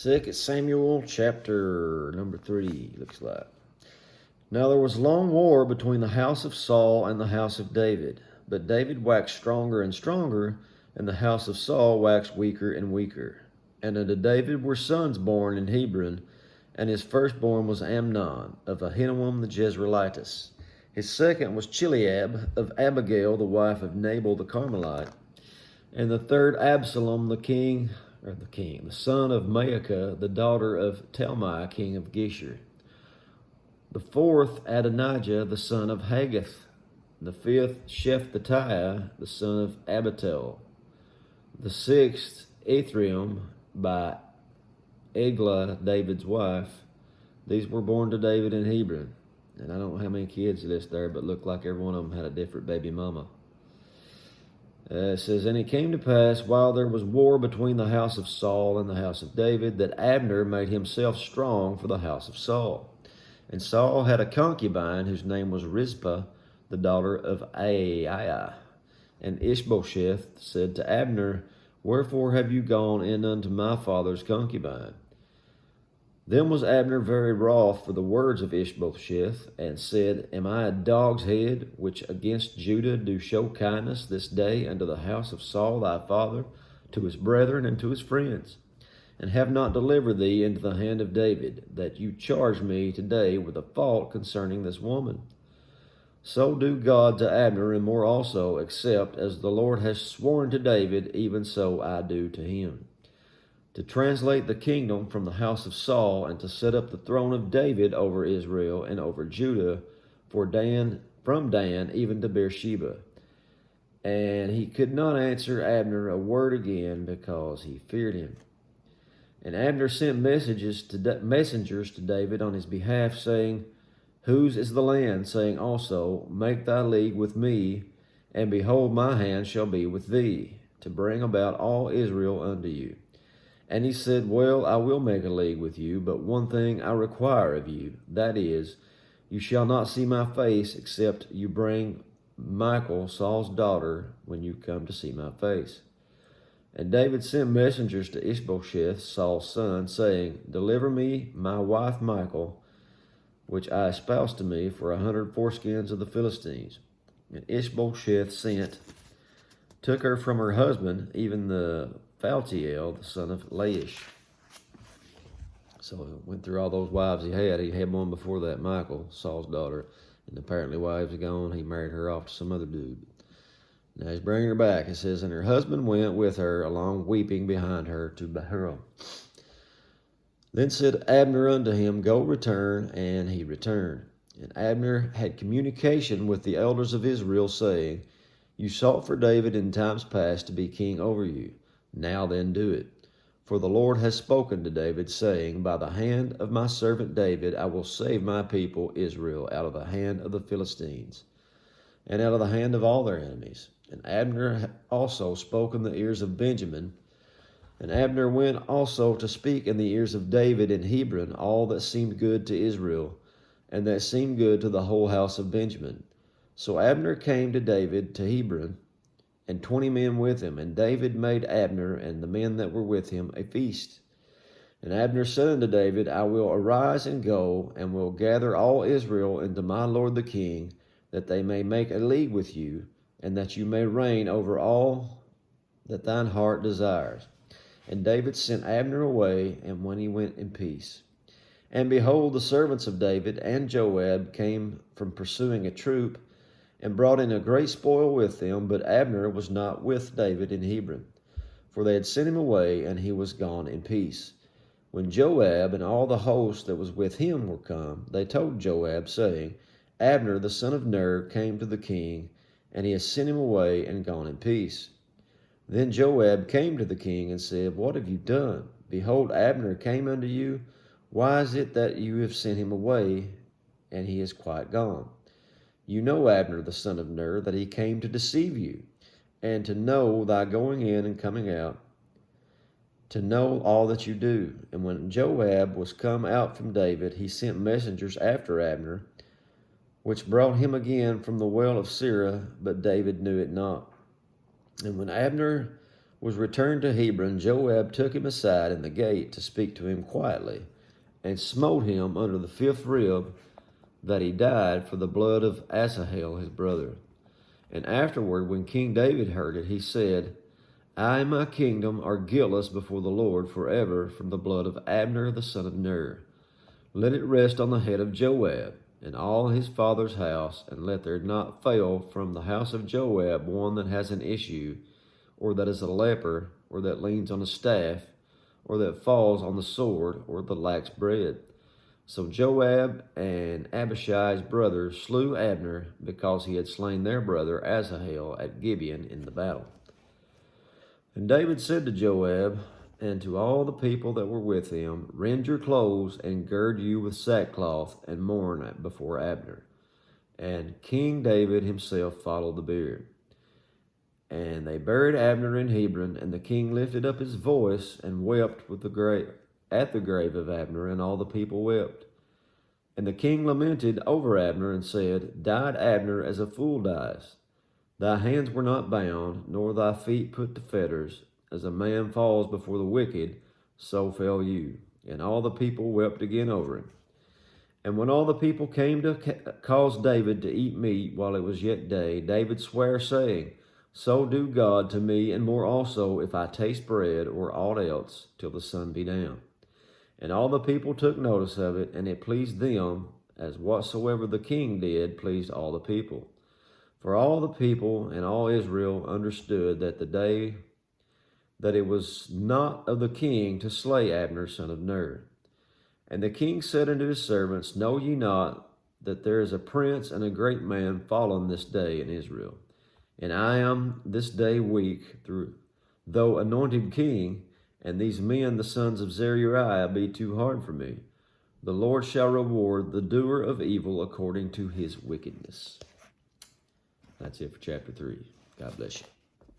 2 Samuel chapter number 3, looks like. Now there was long war between the house of Saul and the house of David. But David waxed stronger and stronger, and the house of Saul waxed weaker and weaker. And unto David were sons born in Hebron, and his firstborn was Amnon of Ahinoam the Jezreelitess. His second was Chileab of Abigail, the wife of Nabal the Carmelite. And the third Absalom the son of Maacah, the daughter of Talmai, king of Geshur. The fourth Adonijah, the son of Haggith. The fifth Shephatiah, the son of Abital. The sixth Ithream by Eglah, David's wife. These were born to David in Hebron. And I don't know how many kids it is there, but looked like every one of them had a different baby mama. It says, And it came to pass, while there was war between the house of Saul and the house of David, that Abner made himself strong for the house of Saul. And Saul had a concubine whose name was Rizpah, the daughter of Aiah. And Ishbosheth said to Abner, Wherefore have you gone in unto my father's concubine? Then was Abner very wroth for the words of Ishbosheth, and said, Am I a dog's head, which against Judah do show kindness this day unto the house of Saul thy father, to his brethren and to his friends? And have not delivered thee into the hand of David, that you charge me today with a fault concerning this woman? So do God to Abner, and more also, except as the Lord has sworn to David, even so I do to him. To translate the kingdom from the house of Saul, and to set up the throne of David over Israel and over Judah, from Dan even to Beersheba. And he could not answer Abner a word again, because he feared him. And Abner sent messengers to David on his behalf, saying, Whose is the land? Saying also, Make thy league with me, and behold, my hand shall be with thee, to bring about all Israel unto you. And he said, Well, I will make a league with you, but one thing I require of you, that is, you shall not see my face, except you bring Michal, Saul's daughter, when you come to see my face. And David sent messengers to Ishbosheth, Saul's son, saying, Deliver me my wife Michal, which I espoused to me, for 100 foreskins of the Philistines. And Ishbosheth took her from her husband, even the Phaltiel, the son of Laish. So he went through all those wives he had. He had one before that, Michal, Saul's daughter. And apparently while he was gone, he married her off to some other dude. Now he's bringing her back. It says, And her husband went with her, along weeping behind her, to Bahurim. Then said Abner unto him, Go return. And he returned. And Abner had communication with the elders of Israel, saying, You sought for David in times past to be king over you. Now then do it. For the Lord has spoken to David, saying, By the hand of my servant David I will save my people Israel out of the hand of the Philistines, and out of the hand of all their enemies. And Abner also spoke in the ears of Benjamin. And Abner went also to speak in the ears of David in Hebron all that seemed good to Israel, and that seemed good to the whole house of Benjamin. So Abner came to David to Hebron, and 20 men with him. And David made Abner and the men that were with him a feast. And Abner said unto David, I will arise and go, and will gather all Israel into my lord the king, that they may make a league with you, and that you may reign over all that thine heart desires. And David sent Abner away, and when he went in peace. And behold, the servants of David and Joab came from pursuing a troop, and brought in a great spoil with them, but Abner was not with David in Hebron, for they had sent him away, and he was gone in peace. When Joab and all the host that was with him were come, they told Joab, saying, Abner the son of Ner came to the king, and he has sent him away and gone in peace. Then Joab came to the king and said, What have you done? Behold, Abner came unto you. Why is it that you have sent him away, and he is quite gone? You know Abner the son of Ner, that he came to deceive you, and to know thy going in and coming out, to know all that you do. And when Joab was come out from David, he sent messengers after Abner, which brought him again from the well of Sirah, but David knew it not. And when Abner was returned to Hebron, Joab took him aside in the gate to speak to him quietly, and smote him under the fifth rib, that he died for the blood of Asahel his brother. And afterward, when King David heard it, he said, I and my kingdom are guiltless before the Lord forever from the blood of Abner the son of Ner. Let it rest on the head of Joab and all his father's house, and let there not fail from the house of Joab one that has an issue, or that is a leper, or that leans on a staff, or that falls on the sword, or that lacks bread. So Joab and Abishai's brothers slew Abner, because he had slain their brother Asahel at Gibeon in the battle. And David said to Joab and to all the people that were with him, Rend your clothes and gird you with sackcloth, and mourn before Abner. And King David himself followed the bier. And they buried Abner in Hebron, and the king lifted up his voice and wept at the grave of Abner, and all the people wept. And the king lamented over Abner and said, Died Abner as a fool dies. Thy hands were not bound, nor thy feet put to fetters. As a man falls before the wicked, so fell you. And all the people wept again over him. And when all the people came to cause David to eat meat while it was yet day, David sware, saying, So do God to me, and more also, if I taste bread or aught else, till the sun be down. And all the people took notice of it, and it pleased them, as whatsoever the king did pleased all the people. For all the people and all Israel understood that it was not of the king to slay Abner son of Ner. And the king said unto his servants, Know ye not that there is a prince and a great man fallen this day in Israel? And I am this day weak, though anointed king, and these men, the sons of Zeruiah, be too hard for me. The Lord shall reward the doer of evil according to his wickedness. That's it for chapter 3. God bless you.